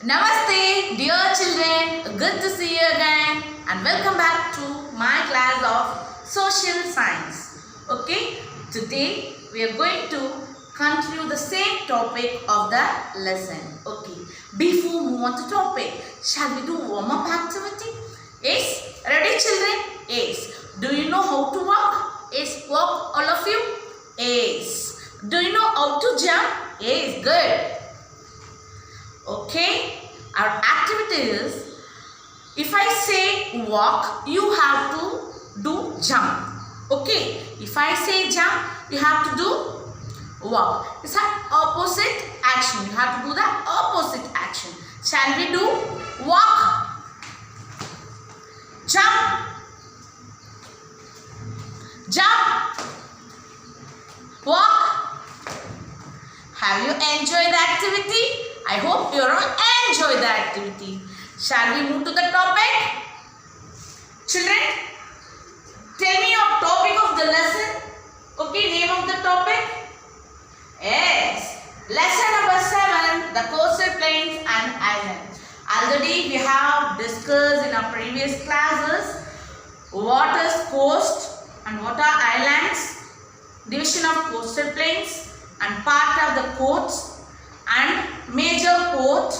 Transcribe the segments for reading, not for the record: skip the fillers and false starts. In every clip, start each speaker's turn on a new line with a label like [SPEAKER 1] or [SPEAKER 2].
[SPEAKER 1] Namaste, dear children. Good to see you again and welcome back to my class of Social Science. Okay, today we are going to continue the same topic of the lesson. Okay, before we move on to topic, shall we do warm-up activity? Yes, ready children? Yes. Do you know how to walk? Yes, walk all of you? Yes. Do you know how to jump? Yes, good. Okay, our activity is, if I say walk, you have to do jump. Okay, if I say jump, you have to do walk. It's an opposite action. You have to do the opposite action. Shall we do walk, jump, jump, walk? Have you enjoyed the activity? I hope you all enjoy the activity. Shall we move to the topic? Children, tell me your topic of the lesson. Okay, name of the topic? Yes. Lesson number 7, the coastal plains and islands. Already we have discussed in our previous classes what is coast and what are islands, division of coastal plains and part of the coasts and major port.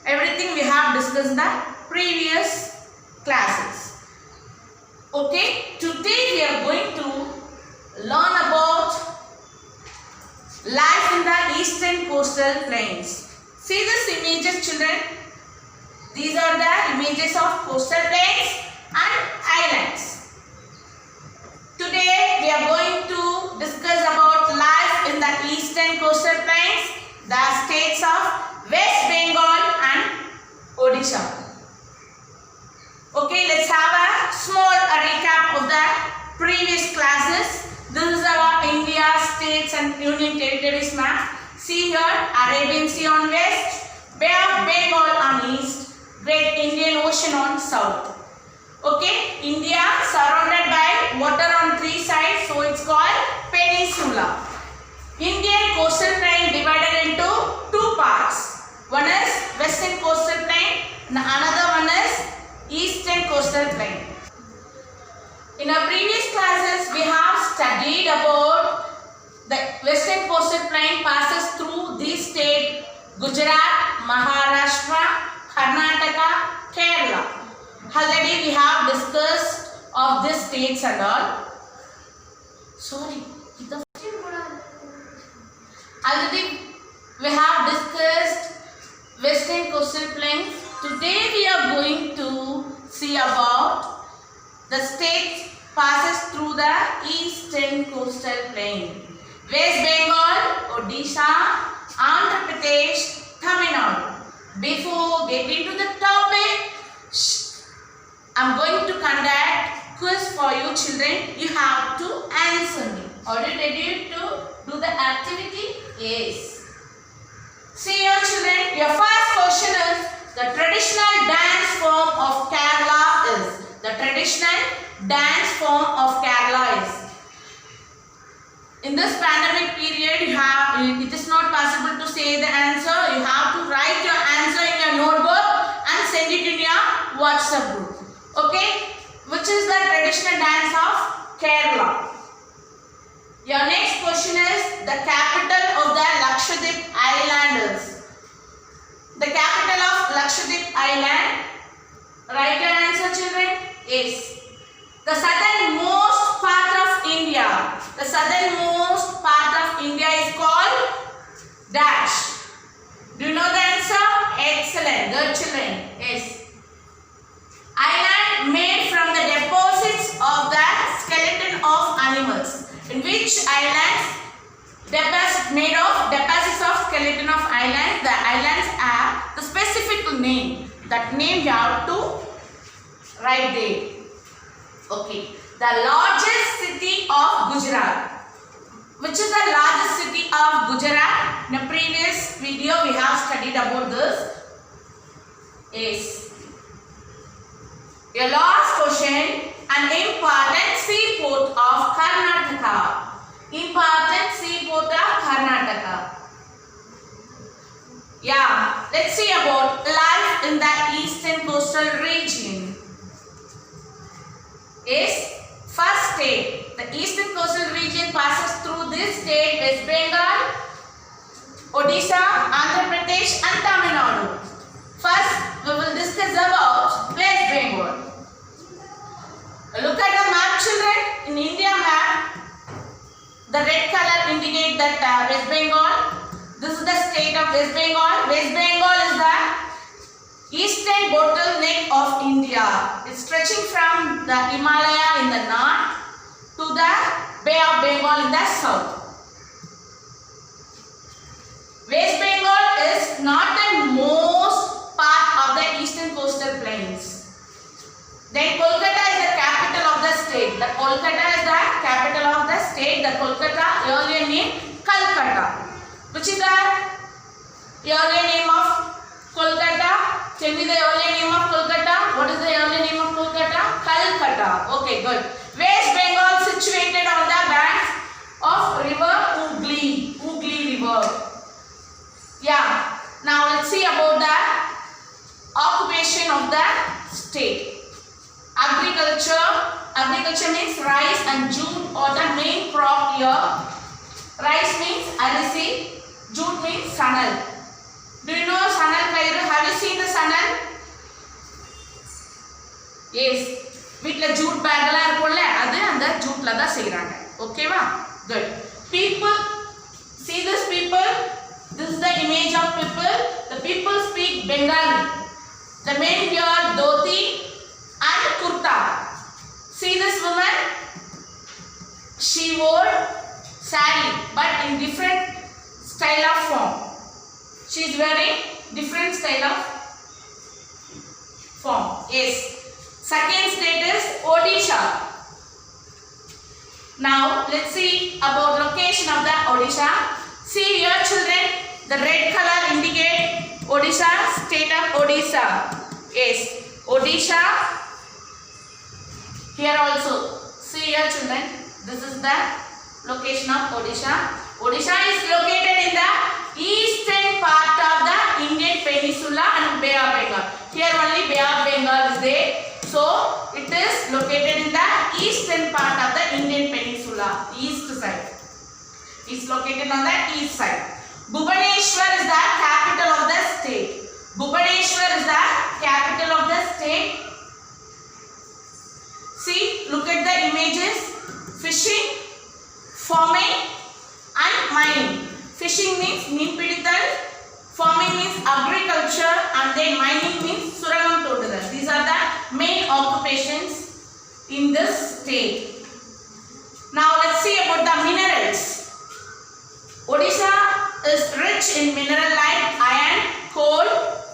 [SPEAKER 1] Everything we have discussed in the previous classes. Okay, today we are going to learn about life in the eastern coastal plains. See these images, children. These are the images of coastal plains and islands. Today we are going to discuss about life in the eastern coastal plains, the states of West Bengal and Odisha. Okay, let's have a small recap of the previous classes. This is our India states and union territories map. See here, Arabian Sea on west, Bay of Bengal on east, Great Indian Ocean on south. Okay, India surrounded by water on 3 sides, so it's called peninsula. Indian coastal plain divided into 2 parts. One is western coastal plain and another one is eastern coastal plain. In our previous classes, we have studied about the western coastal plain passes through these states: Gujarat, Maharashtra, Karnataka, Kerala. Already we have discussed of these states and all. Sorry. Already we have discussed western coastal plains. Today we are going to see about the states passes through the eastern coastal plain: West Bengal, Odisha, Andhra Pradesh, Tamil Nadu. Before getting to the topic, I am going to conduct quiz for you children. You have to answer me. Are you ready to do the activity? Yes. See here children, your first question is, the traditional dance form of Kerala is. The traditional dance form of Kerala is. In this pandemic period, it is not possible to say the answer. You have to write your answer in your notebook and send it in your WhatsApp group. Okay? Which is the traditional dance of Kerala? Your next question is the capital of the Lakshadweep Islanders. The capital of Lakshadweep Island. Write your answer children. Is the southernmost part of India. The southernmost part of India is called dash. Do you know the answer? Excellent. Good children. Yes. Island made from the deposits of the skeleton of animals. In which islands? Made of deposits of skeleton of islands. The islands are the specific name. That name you have to write there. Okay. The largest city of Gujarat. Which is the largest city of Gujarat? In a previous video we have studied about this. Yes. Your last question. An important seaport of Karnataka. Important seaport of Karnataka. Yeah, let's see about life in the eastern coastal region. Is first state. The eastern coastal region passes through this state: West Bengal, Odisha, Andhra Pradesh and Tamil Nadu. First, we will discuss about West Bengal. Look at the map, children. In India map, the red color indicates that West Bengal. This is the state of West Bengal. West Bengal is the eastern bottleneck of India. It's stretching from the Himalaya in the north to the Bay of Bengal in the south. West Bengal is not the most part of the eastern coastal plains. Then Kolkata is the capital of the state. The Kolkata is the capital of the state. The Kolkata, earlier name Calcutta. Which is the earlier name of Kolkata? Tell me the earlier name of Kolkata. What is the earlier name of Kolkata? Calcutta. Okay, good. West Bengal situated on the banks of river Hooghly. Hooghly river. Yeah. Now let's see about the occupation of the state. Agriculture. Agriculture means rice and jute are the main crop here. Rice means arisi. Jute means sanal. Do you know sanal kairu? Have you seen the sanal? Yes. வீட்ல jute bag எல்லாம் இருக்கும்ல அது அந்த ஜூட்ல தான் செய்றாங்க. ஓகேவா? Good. People, see this people? This is the image of people. The people speak Bengali. The men wear dhoti and kurta. See this woman? She wore sari but in different style of form. She is wearing different style of form. Yes. Second state is Odisha. Now let's see about location of the Odisha. See here, children, the red color indicate Odisha, state of Odisha. Yes, Odisha. Here also, see here, children, this is the location of Odisha. Odisha is located in the eastern part of the Indian Peninsula and Bay of Bengal. Here only Bay of Bengal is there. So it is located in the eastern part of the Indian Peninsula, east side. It's located on the east side. Bhubaneswar is the capital of the state. Bhubaneswar is the capital of the state. See, look at the images. Fishing, farming and mining. Fishing means meen pidithal, farming means agriculture and then mining means surangam todudal. These are the main occupations in this state. Now let's see about the minerals. Odisha is rich in mineral like iron, coal,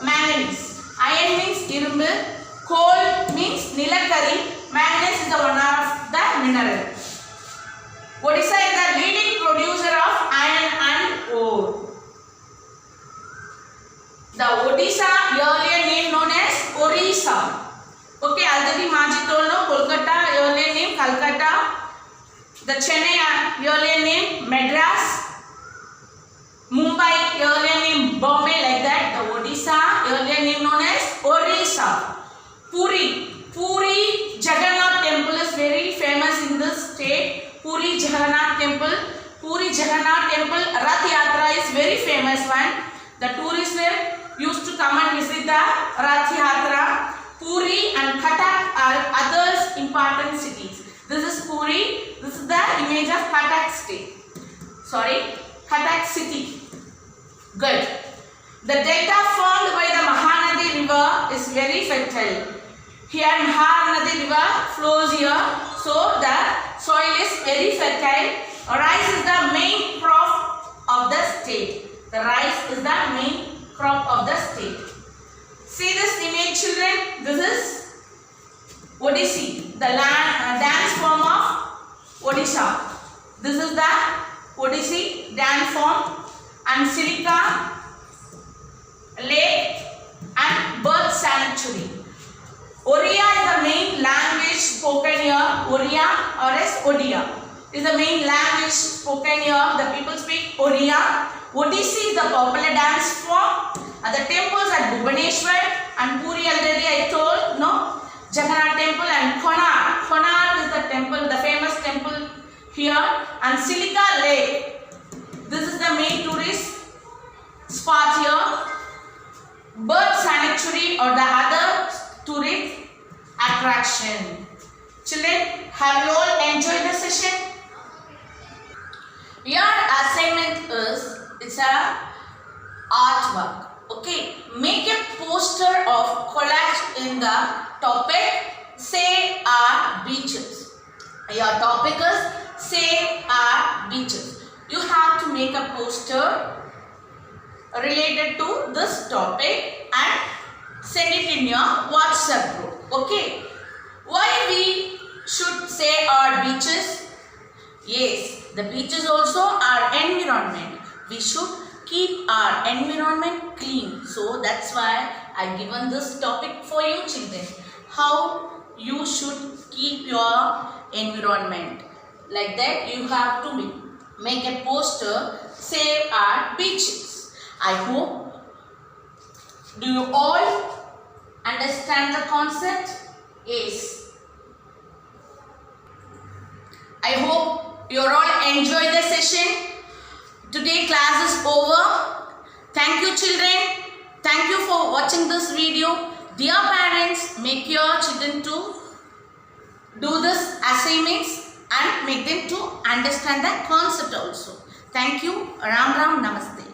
[SPEAKER 1] manganese. Iron means irumbu, coal means nilakari, manganese is the one of the mineral. Odisha is the leading producer of iron and ore. The Odisha earlier name known as Orissa. Okay, already Maji told no. Kolkata earlier name Calcutta. The Chennai earlier name Madras. Mumbai earlier name Bombay, like that. The Odisha earlier name known as Orissa. Puri Jagannath temple is very famous in this state. Puri Jagannath temple, Rath Yatra is very famous one. The tourists used to come and visit the Rath Yatra. Puri and Cuttack are others important cities. This is Puri. This is the image of Cuttack city. Good. The delta formed by the Mahanadi river is very fertile. Here Mahanadi river flows here, so the soil is very fertile. Rice is the main crop of the state. The rice is the main crop of the state. See this image, children. This is Odissi, the dance form of Odisha. This is the Odissi dance form, and Silica lake and bird sanctuary. Oriya is the main language spoken here. Oriya or as Odia is the main language spoken here. The people speak Oriya. Odissi is the popular dance form. The temples at Bhubaneswar and Puri already I told, no? Jagannath temple and Konark. Konark is the temple, the famous temple here, and Silica Lake. This is the main tourist spot here. Bird sanctuary or the other tourist attraction. Children, have you all enjoyed the session? Your assignment is, it's a artwork. Okay, make a poster of collage in the topic Save Our Beaches. Your topic is Save Our Beaches. You have to make a poster related to this topic and send it in your WhatsApp group. Okay, why we should save our beaches? Yes, the beaches also are environment. We should keep our environment clean. So that's why I given this topic for you children. How you should keep your environment. Like that you have to make a poster, Save Our Beaches. I hope, do you all understand the concept? Yes. I hope you all enjoy the session. Today class is over. Thank you children. Thank you for watching this video. Dear parents, make your children to do this assignments and make them to understand the concept also. Thank you. Ram Ram Namaste.